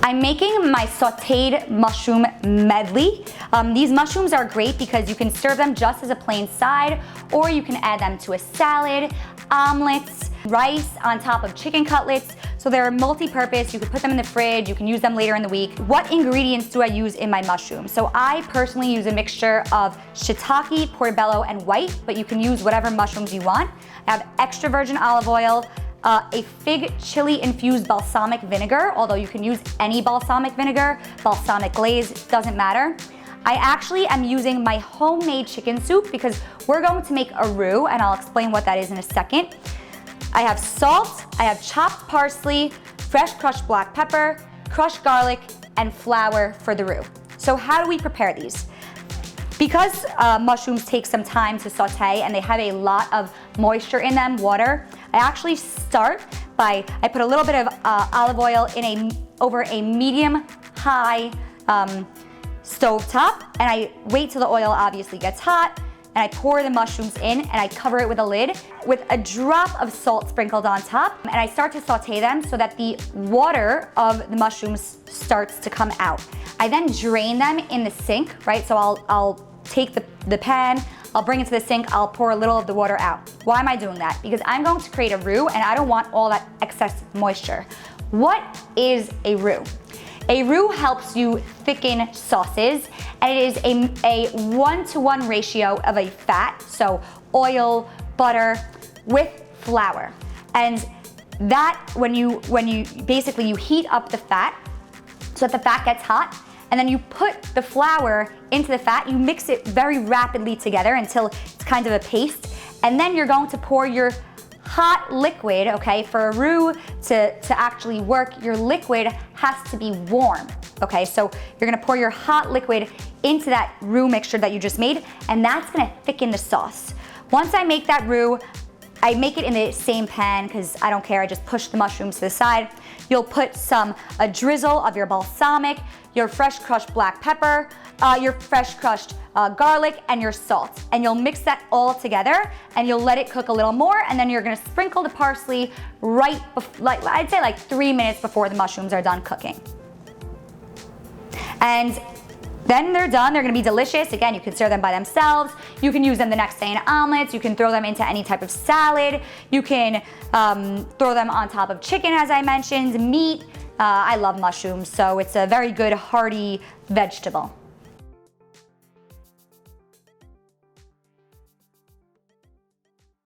I'm making my sauteed mushroom medley. These mushrooms are great because you can serve them just as a plain side, or you can add them to a salad, omelets, rice on top of chicken cutlets. So they're multi-purpose. You can put them in the fridge, you can use them later in the week. What ingredients do I use in my mushrooms? So I personally use a mixture of shiitake, portobello, and white, but you can use whatever mushrooms you want. I have extra virgin olive oil, a fig chili infused balsamic vinegar, although you can use any balsamic vinegar, balsamic glaze, doesn't matter. I actually am using my homemade chicken soup because we're going to make a roux, and I'll explain what that is in a second. I have salt, I have chopped parsley, fresh crushed black pepper, crushed garlic, and flour for the roux. So how do we prepare these? Because mushrooms take some time to saute and they have a lot of moisture in them, water, I actually start by, I put a little bit of olive oil in over a medium-high stove top, and I wait till the oil obviously gets hot, and I pour the mushrooms in and I cover it with a lid with a drop of salt sprinkled on top, and I start to saute them so that the water of the mushrooms starts to come out. I then drain them in the sink, right? So I'll take the pan, I'll bring it to the sink, I'll pour a little of the water out. Why am I doing that? Because I'm going to create a roux and I don't want all that excess moisture. What is a roux? A roux helps you thicken sauces, and it is a 1-to-1 ratio of a fat, so oil, butter, with flour. And that, when you basically you heat up the fat so that the fat gets hot, and then you put the flour into the fat, you mix it very rapidly together until it's kind of a paste, and then you're going to pour your hot liquid, okay? For a roux to actually work, your liquid has to be warm, okay? So you're gonna pour your hot liquid into that roux mixture that you just made, and that's gonna thicken the sauce. Once I make that roux, I make it in the same pan because I don't care, I just push the mushrooms to the side. You'll put a drizzle of your balsamic, your fresh crushed black pepper, your fresh crushed garlic, and your salt. And you'll mix that all together and you'll let it cook a little more, and then you're gonna sprinkle the parsley right, I'd say like 3 minutes before the mushrooms are done cooking. And then they're done, they're gonna be delicious. Again, you can serve them by themselves. You can use them the next day in omelets. You can throw them into any type of salad. You can throw them on top of chicken, as I mentioned, meat. I love mushrooms, so it's a very good hearty vegetable.